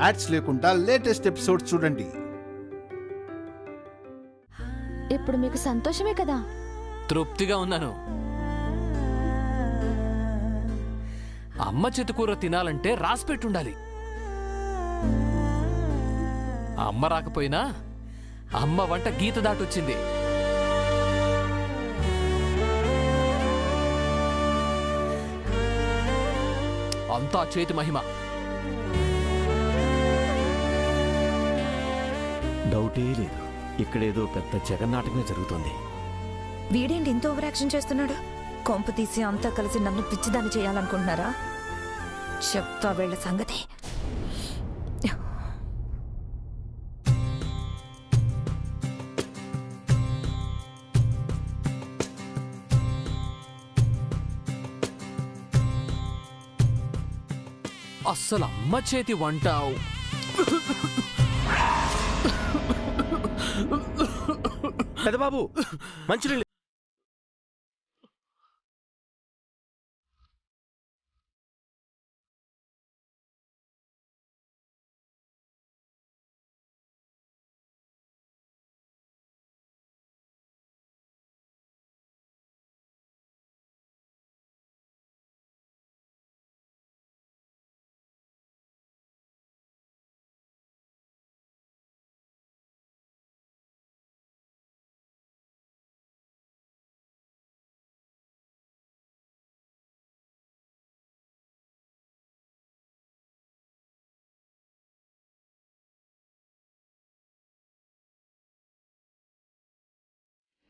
Ads లేకుండా latest episodes చూడండి. ఇప్పుడు మీకు సంతోషమే కదా? తృప్తిగా ఉన్నాను. అమ్మ చేతికూర తినాలంటే రాసిపెట్టుండాలి. అమ్మ రాకపోయినా అమ్మ వంట గీత దాటొచ్చింది. అంతా చేతి మహిమ. డౌటే లేదు, ఇక్కడేదో పెద్ద జగన్నాటకమే జరుగుతుంది. వీడేంటి ఇంత ఓవర్ యాక్షన్ చేస్తున్నాడు? కొంపు తీసి అంతా కలిసి నన్ను పిచ్చిదాన్ని చేయాలనుకుంటున్నారా? చెప్తా వీళ్ళ సంగతి. అస్సలు అమ్మ చేతి వంట పెదబాబు మంచి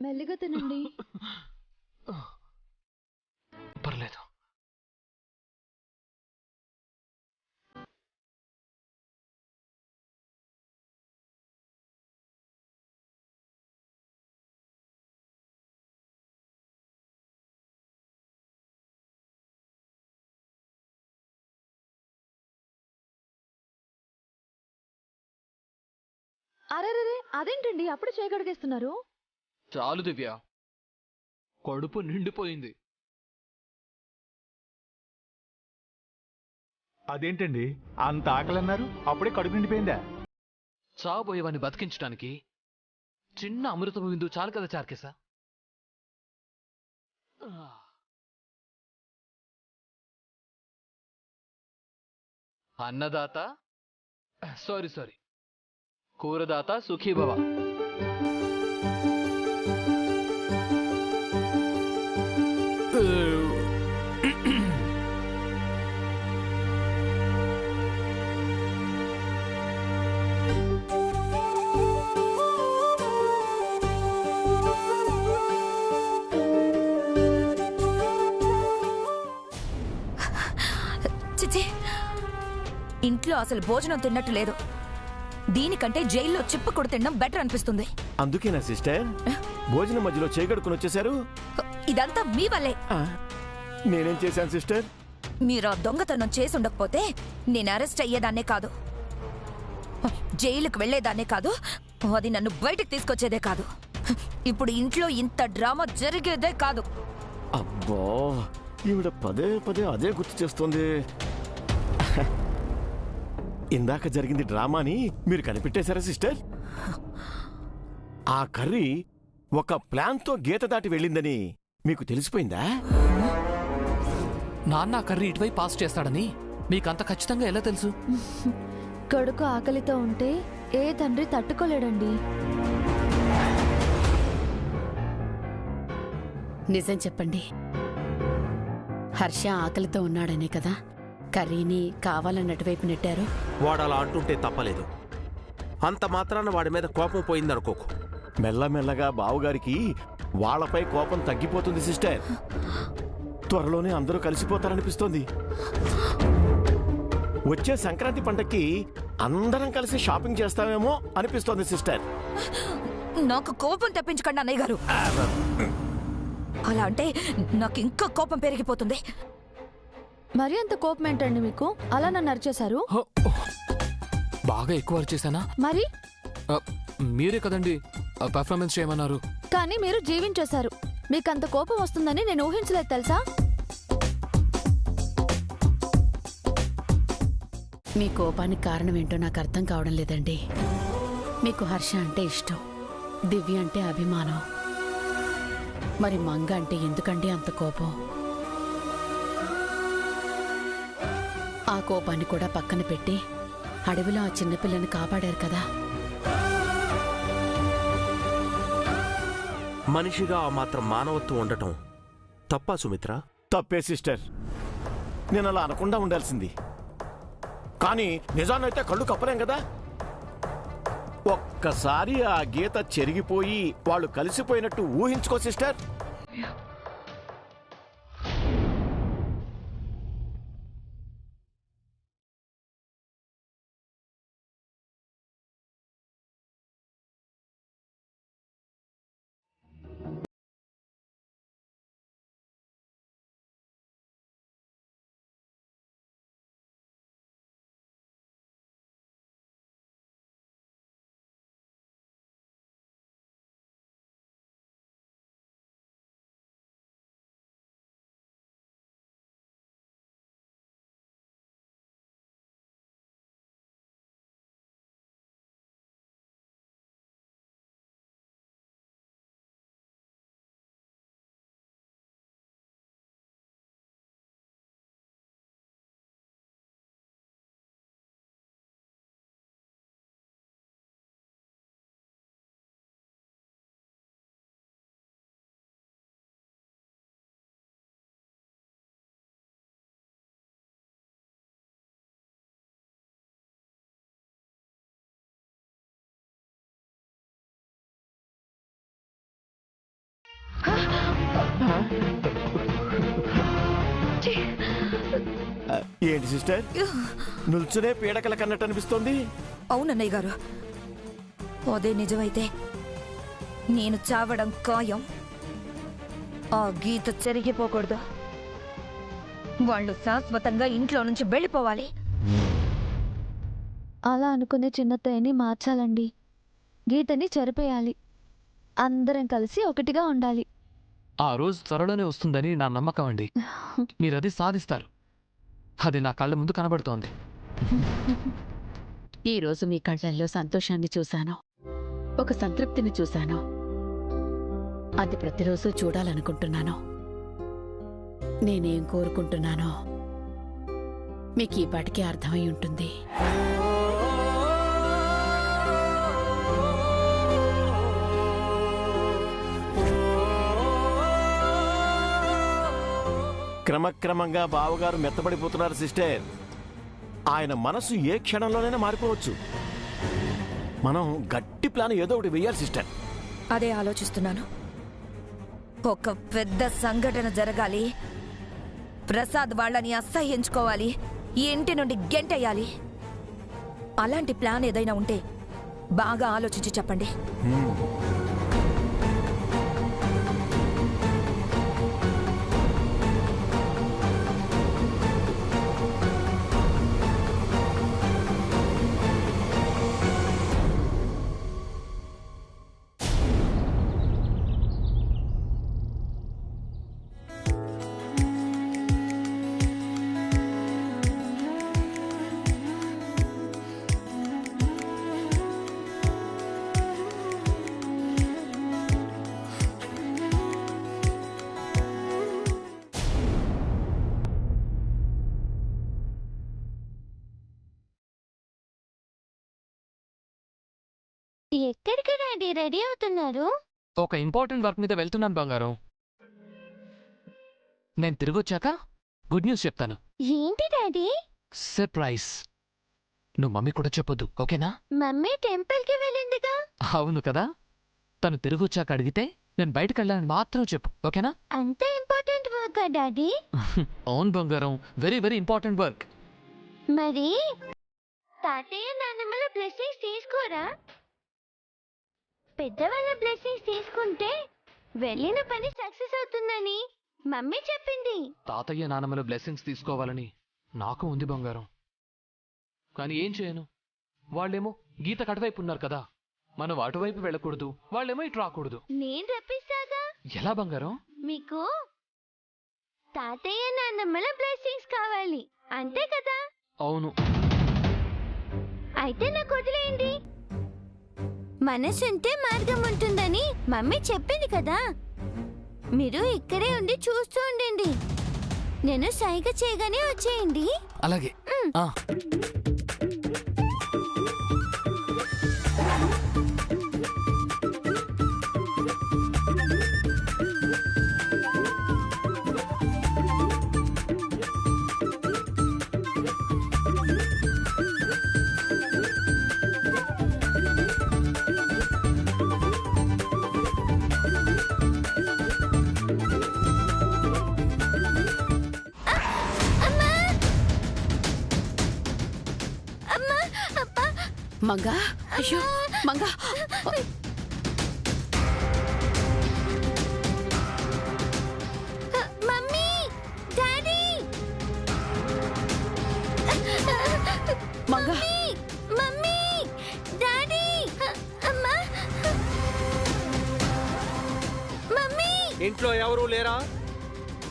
మెల్లిగా తినండి. పర్లేదు. అరే అదేంటండి అప్పుడు చేయగడిగేస్తున్నారు? చాలు దివ్య, కడుపు నిండిపోయింది. అదేంటండి అంత ఆకలన్నారు? అప్పుడే కడుపు నిండిపోయిందా? చావబోయేవాన్ని బతికించడానికి చిన్న అమృతపు బిందు చాలు కదా చార్కేశా. అన్నదాత సారీ కూరదాత సుఖీభవ. చిచి, ఇంట్లో అసలు భోజనం తిన్నట్టు లేదు. దీనికంటే జైల్లో చిప్పకుడు తినడం బెటర్ అనిపిస్తుంది. అందుకేనా సిస్టర్ భోజనం మధ్యలో చేయగడుకుని వచ్చేశారు? ఇదంతా మీ వల్లే. నేనేం చేశాను సిస్టర్? మీరు ఆ దొంగతనం చేసి ఉండకపోతే నేను అరెస్ట్ అయ్యేదాన్నే కాదు, జైలుకు వెళ్లేదాన్నే కాదు, అది నన్ను బయటకు తీసుకొచ్చేదే కాదు, ఇప్పుడు ఇంట్లో ఇంత డ్రామా జరిగేదే కాదు. అబ్బో, ఈవిడ పదే పదే అదే గుర్తు చేస్తుంది. ఇందాక జరిగింది డ్రామాని మీరు కనిపెట్టేశారా సిస్టర్? ఆ కర్రీ ఒక ప్లాన్తో గీత దాటి వెళ్ళిందని మీకు తెలిసిపోయిందా? నాన్న కర్రీ ఇటువైపు పాస్ చేస్తాడని మీకంత ఖచ్చితంగా ఎలా తెలుసు? కొడుకు ఆకలితో ఉంటే ఏ తండ్రి తట్టుకోలేడండి. నిజం చెప్పండి, హర్ష ఆకలితో ఉన్నాడనే కదా కర్రీని కావాలన్నటువైపు నెట్టారు? వాడలా అంటుంటే తప్పలేదు. అంత మాత్రాన వాడి మీద కోపం పోయిందనుకోకు. మెల్లమెల్లగా బావుగారికి వాళ్ళపై కోపం తగ్గిపోతుంది సిస్టర్. త్వరలోనే అందరూ కలిసిపోతారనిపిస్తోంది. వచ్చే సంక్రాంతి పండక్కి అందరం కలిసి షాపింగ్ చేస్తామేమో అనిపిస్తోంది సిస్టర్. నాకు కోపం తెప్పించకండి అన్నయ్య గారు. అలా అంటే నాకు ఇంకా కోపం పెరిగిపోతుంది. మరి అంత కోపం ఏంటండి మీకు? అలా నన్ను అరిచేశారు? బాగా ఎక్కువ అరిచేశానా? మరి మీరే కదండి పర్ఫార్మెన్స్ చేయమన్నారు. కానీ మీరు జీవించేశారు. మీకంత కోపం వస్తుందని నేను ఊహించలేదు తెలుసా? మీ కోపానికి కారణం ఏంటో నాకు అర్థం కావడం లేదండి. మీకు హర్ష అంటే ఇష్టం, దివ్య అంటే అభిమానం. మరి మంగ అంటే ఎందుకండి అంత కోపం? ఆ కోపాన్ని కూడా పక్కన పెట్టి అడవిలో ఆ చిన్నపిల్లని కాపాడారు కదా. మనిషిగా ఆ మాత్రం మానవత్వం ఉండటం తప్పా సుమిత్ర? తప్పే సిస్టర్, నేను అలా అనకుండా ఉండాల్సింది. కానీ నిజాన్నైతే కళ్ళు కప్పలేం కదా. ఒక్కసారి ఆ గీత చెరిగిపోయి వాళ్ళు కలిసిపోయినట్టు ఊహించుకో సిస్టర్. ఏంటి సిస్టర్, నుల్చునే పీడకల కన్నట్టు అనిపిస్తోంది? అవునన్నయ్య గారు, అదే నిజమైతే నేను చావడం ఖాయం. ఆ గీత చెరిగిపోకూడదు. వాళ్ళు శాశ్వతంగా ఇంట్లో నుంచి వెళ్ళిపోవాలి. అలా అనుకునే చిన్నత్తయ్యని మార్చాలండి. గీతని చెరిపేయాలి. అందరం కలిసి ఒకటిగా ఉండాలి. ఆ రోజు త్వరలోనే వస్తుందని నా నమ్మకం అండి. మీరది సాధిస్తారు. అది నా కళ్ళ ముందు కనబడుతోంది. ఈరోజు మీ కళ్ళల్లో సంతోషాన్ని చూశాను, ఒక సంతృప్తిని చూశాను. అది ప్రతిరోజు చూడాలనుకుంటున్నాను. నేనేం కోరుకుంటున్నానో మీకు ఈ పాటికి అర్థమై ఉంటుంది. క్రమక్రమంగా బావగారు మెత్తబడిపోతున్నారు సిస్టర్. ఆయన మనసు ఏ క్షణంలోనైనా మారిపోవచ్చు. మనం గట్టి ప్లాన్ ఏదో ఒకటి వెయ్యాలి సిస్టర్. అదే ఆలోచిస్తున్నాను. ఒక పెద్ద సంఘటన జరగాలి. ప్రసాద్ వాళ్ళని అసహ్యించుకోవాలి. ఈ ఇంటి నుండి గెంటేయాలి. అలాంటి ప్లాన్ ఏదైనా ఉంటే బాగా ఆలోచించి చెప్పండి. ఎక్కడికి డాడీ రెడీ అవుతున్నారు? ఒక ఇంపార్టెంట్ వర్క్ మీద వెళ్తున్నాను బంగారం. నేను తిరిగొచ్చాక గుడ్ న్యూస్ చెప్తాను. ఏంటి డాడీ? సర్ప్రైజ్. నువ్వు మమ్మీ కూడా చెప్పొద్దు, ఓకేనా? మమ్మీ టెంపుల్ కి వెళ్ళిందిగా. అవును కదా. తను తిరిగొచ్చాక అడిగితే నేను బయటకు వెళ్ళాలని మాత్రం చెప్పు, ఓకేనా? అంత ఇంపార్టెంట్ వర్క్ డాడీ? అవును బంగారం, వెరీ వెరీ ఇంపార్టెంట్ వర్క్. మరి తాతయ్య నాన్నమ్మల బ్లెస్సింగ్స్ తీసుకోరా? పెద్దవాళ్ళ బ్లెస్సింగ్స్ తీసుకుంటే వెళ్ళిన పని సక్సెస్ అవుతుందని మమ్మీ చెప్పింది. తాతయ్య నాన్నమ్మల బ్లెస్సింగ్స్ తీసుకోవాలని నాకు ఉంది బంగారం. కానీ ఏం చేయను, వాళ్ళేమో గీత అటువైపు ఉన్నారు కదా. మనం అటువైపు వెళ్ళకూడదు, వాళ్ళేమో ఇటు రాకూడదు. నేను రప్పిస్తాగా. ఎలా బంగారం? మీకు తాతయ్య నాన్నమ్మల బ్లెస్సింగ్స్ కావాలి అంతే కదా? అవును. అయితే నాకు వదిలేయండి. మనసుంటే మార్గం ఉంటుందని మమ్మీ చెప్పింది కదా. మీరు ఇక్కడే ఉండి చూస్తూ ఉండండి. నేను సైగ చేయగానే వచ్చేయండి. అలాగే. ఆ. మంగా, అయ్యో Manga. Mummy, daddy, Manga, mummy, daddy, అమ్మా, మమ్మీ. ఇంట్లో ఎవరూ లేరా?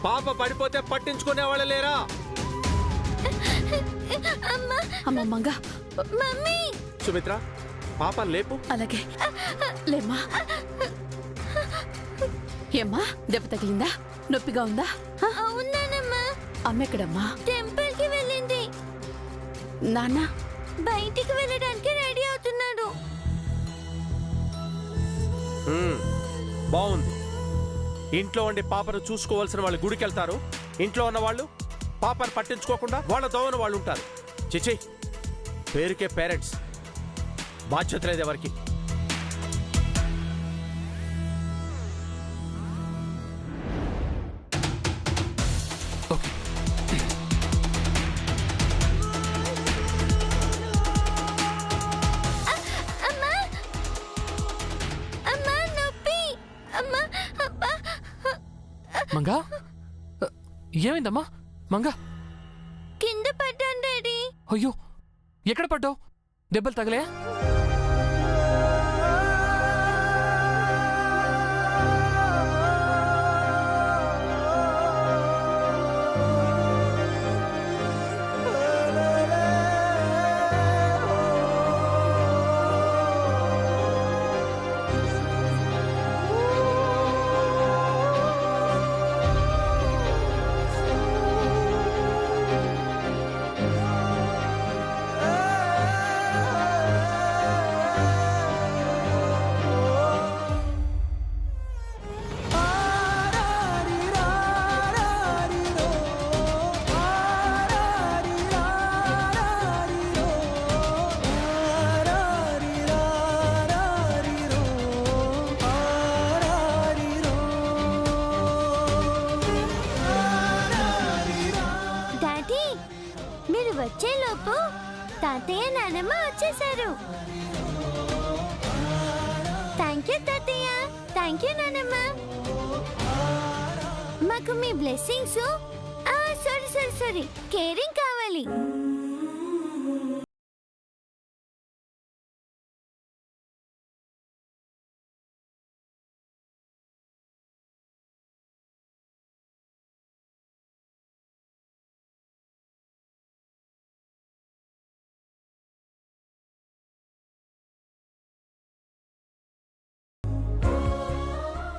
పాప పడిపోతే పట్టించుకునే వాళ్ళు లేరా? అమ్మా, అమ్మ మంగా. మమ్మీ. సుమిత్ర, పాప లేపు. అలాగే లేమ్మా. ఏమ్మా, దెబ్బ తగిలిందా? నొప్పిగా ఉందా? అవునానమ్మా. అమ్మ ఎక్కడమ్మా? టెంపుల్ కి వెళ్ళింది. నాన్న బయటికి వెళ్ళడానికి రెడీ అవుతున్నాడు. బాగుంది. ఇంట్లో ఉండి పాపను చూసుకోవాల్సిన వాళ్ళు గుడికి వెళ్తారు. ఇంట్లో ఉన్న వాళ్ళు పాపను పట్టించుకోకుండా వాళ్ళ దోవన వాళ్ళు ఉంటారు. చిచి, పేరుకే పేరెంట్స్, బాధ్యత లేదు ఎవరికి. ఓకే. అమ్మా, అమ్మా, నొప్పి. అమ్మా, అబ్బా. మంగా, ఏమైందమ్మా? మంగా, కింద పడ్డాను డాడీ. అయ్యో, ఎక్కడ పడ్డావు? దెబ్బలు తగలే? వచ్చేలోపు తాతయ్య నానమ్మ వచ్చేసారు. థ్యాంక్ యూ తాతయ్య, థ్యాంక్ యూ నానమ్మ. మాకు మీ బ్లెస్సింగ్స్, సారీ కేరింగ్ కావాలి.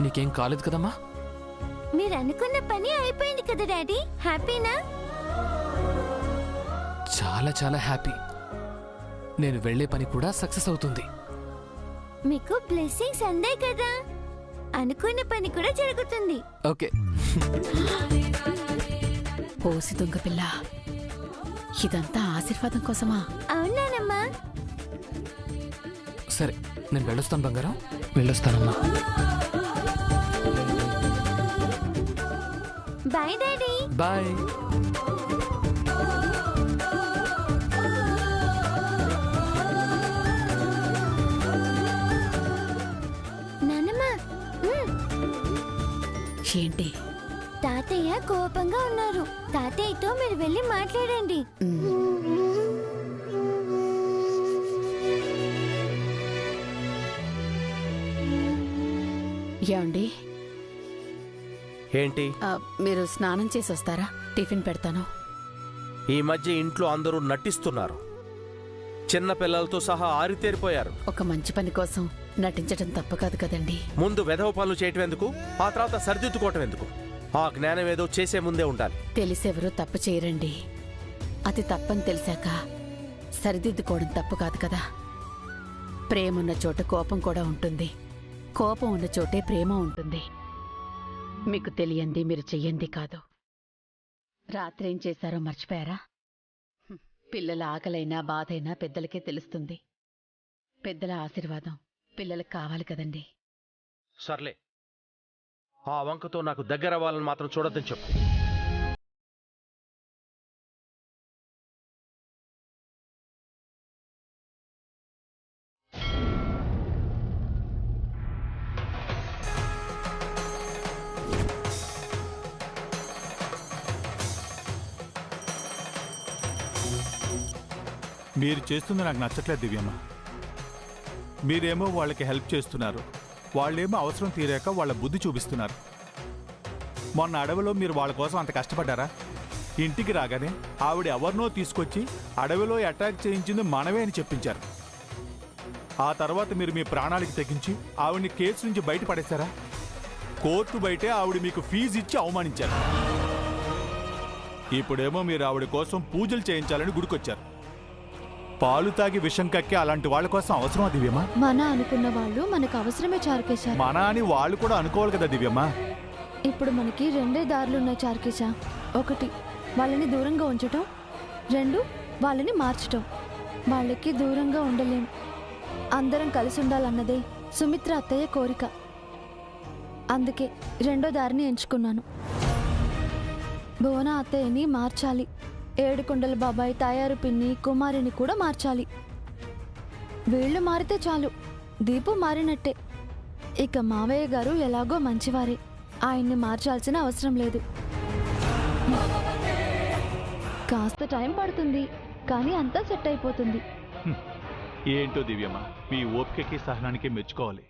నీకేం కాలేదు కదమ్మా? మీరు అనుకున్న పని అయిపోయింది కదా డాడీ, హ్యాపీనా? చాలా చాలా హ్యాపీ. నేను వెళ్ళే పని కూడా సక్సెస్ అవుతుంది. మీకు బ్లెస్సింగ్స్ అందే కదా, అనుకున్న పని కూడా జరుగుతుంది. ఓకే. పోసి దొంగ పిల్ల, ఇదంతా ఆశీర్వాదం కోసమా? అవునానమ్మా. సరే, నేను వెళ్ళొస్తాను బంగారం. వెళ్ళొస్తానమ్మా. Bye daddy. బాయ్. నానమ్మ, ఏంటి? తాతయ్య కోపంగా ఉన్నారు. తాతయ్యతో మీరు వెళ్ళి మాట్లాడండి. ఏమండి, ఏంటి? మీరు స్నానం చేసి వస్తారా? టిఫిన్ పెడతాను. ఈ మధ్య ఇంట్లో అందరూ నటిస్తున్నారు. చిన్న పిల్లలతో సహా ఆరితేరిపోయారు. ఒక మంచి పని కోసం నటించడం తప్పు కాదు కదండి. ముందు వెధవ పనులు చేయటం ఎందుకు, ఆ తర్వాత సరిదిద్దుకోవటం ఎందుకు? ఆ జ్ఞానం ఏదో చేసే ముందే ఉండాలి. తెలిసెవరూ తప్పు చేయరండి. అది తప్పని తెలిసాక సరిదిద్దుకోవడం తప్పు కాదు కదా. ప్రేమున్న చోట కోపం కూడా ఉంటుంది, కోపం ఉన్న చోటే ప్రేమ ఉంటుంది. మీకు తెలియంది మీరు చెయ్యంది కాదు. రాత్రి ఏం చేశారో మర్చిపోయారా? పిల్లల ఆకలైనా బాధైనా పెద్దలకే తెలుస్తుంది. పెద్దల ఆశీర్వాదం పిల్లలకు కావాలి కదండి. సర్లే, ఆ వంకతో నాకు దగ్గరవ్వాలని మాత్రం చూడొద్దని చెప్పు. మీరు చేస్తుంది నాకు నచ్చట్లేదు దివ్యమ్మ. మీరేమో వాళ్ళకి హెల్ప్ చేస్తున్నారు, వాళ్ళేమో అవసరం తీరాక వాళ్ళ బుద్ధి చూపిస్తున్నారు. మొన్న అడవిలో మీరు వాళ్ళ కోసం అంత కష్టపడ్డారా? ఇంటికి రాగానే ఆవిడ ఎవరినో తీసుకొచ్చి అడవిలో అటాక్ చేయించింది మనమే అని చెప్పించారు. ఆ తర్వాత మీరు మీ ప్రాణాలకి తెగించి ఆవిడ్ని కేసు నుంచి బయటపడేశారా? కోర్టు బయటే ఆవిడ మీకు ఫీజు ఇచ్చి అవమానించారు. ఇప్పుడేమో మీరు ఆవిడ కోసం పూజలు చేయించాలని గుడికొచ్చారు. పాలు తాగి విషం కక్కి అలాంటి వాళ్ళ కోసం అవసరమా దివ్యమ్మ? మన అనుకున్న వాళ్ళు మనకు అవసరమే చారుకేశ. మన అని వాళ్ళు కూడా అనుకోవాలి కదా దివ్యమ్మ. ఇప్పుడు మనకి రెండే దారులున్నాయి చారుకేశ. ఒకటి వాళ్ళని దూరంగా ఉంచటం, రెండు వాళ్ళని మార్చటం. వాళ్ళకి దూరంగా ఉండలేం, అందరం కలిసి ఉండాలన్నదే సుమిత్ర అత్తయ్య కోరిక. అందుకే రెండో దారిని ఎంచుకున్నాను. భువన అత్తయ్యని మార్చాలి, ఏడుకొండల బాబాయ్, తాయారు పిన్ని, కుమారిని కూడా మార్చాలి. వీళ్ళు మారితే చాలు, దీపు మారినట్టే. ఇక మావయ్య గారు ఎలాగో మంచివారే, ఆయన్ని మార్చాల్సిన అవసరం లేదు. కాస్త టైం పడుతుంది, కానీ అంతా సెట్ అయిపోతుంది. ఏంటో దివ్యమ్మ, మీ ఓపికకి సహనానికి మెచ్చుకోవాలి.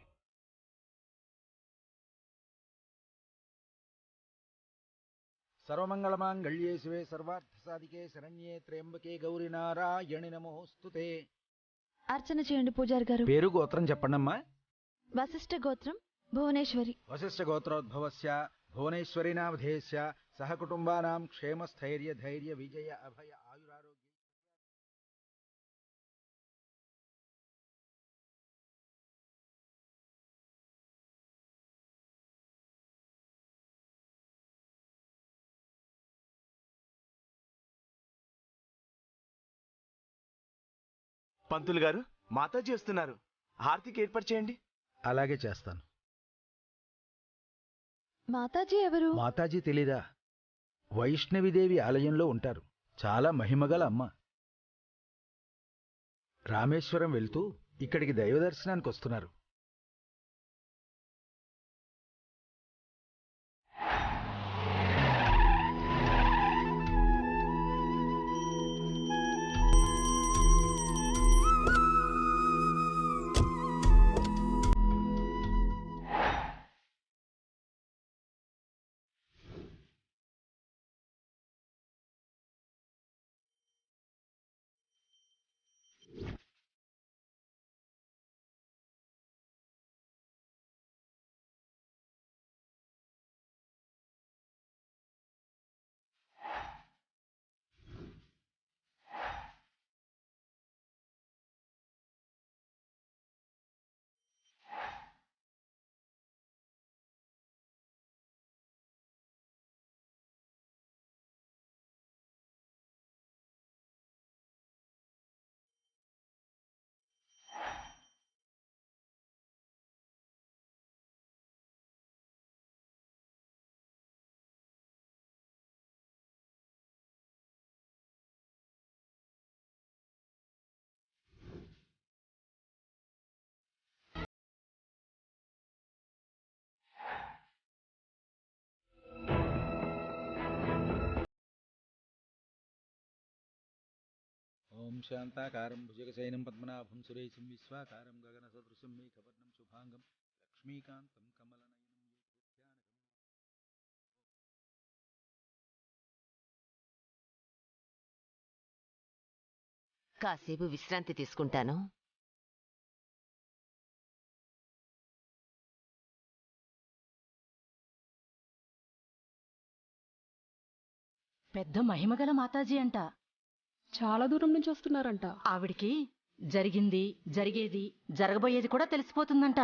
సర్వమంగళమాంగళ్యే శివే సర్వార్థసాధికే శరణ్యే త్ర్యంబకే గౌరీ నారాయణి నమోస్తుతే. అర్చన చేయండి పూజారి గారు. పేరు గోత్రం చెప్పండమ్మా. వశిష్ఠ గోత్రం, భువనేశ్వరి. వశిష్ఠ గోత్రోద్భవస్య భువనేశ్వరి నామధేయస్య సహ కుటుంబానాం క్షేమ స్థైర్య ధైర్య విజయ అభయ ఆయురారోగ్య. పంతులు గారు, మాతాజీ వస్తున్నారు, హారతికి ఏర్పాటు చేయండి. అలాగే చేస్తాను. మాతాజీ ఎవరు? మాతాజీ తెలీదా? వైష్ణవిదేవి ఆలయంలో ఉంటారు. చాలా మహిమగల అమ్మ. రామేశ్వరం వెళ్తూ ఇక్కడికి దైవ దర్శనానికి వస్తున్నారు. ఓం శాంతాకారం భుజగశయనం పద్మనాభం సురేశం విశ్వాకారం గగనసదృశం మేఘవర్ణం శుభాంగం లక్ష్మీకాంతం కమలనయనం. కాసేపు విశ్రాంతి తీసుకుంటాను. పెద్ద మహిమగల మాతాజీ అంట. చాలా దూరం నుంచి వస్తున్నారంట. ఆవిడికి జరిగింది, జరిగేది, జరగబోయేది కూడా తెలిసిపోతుందంట.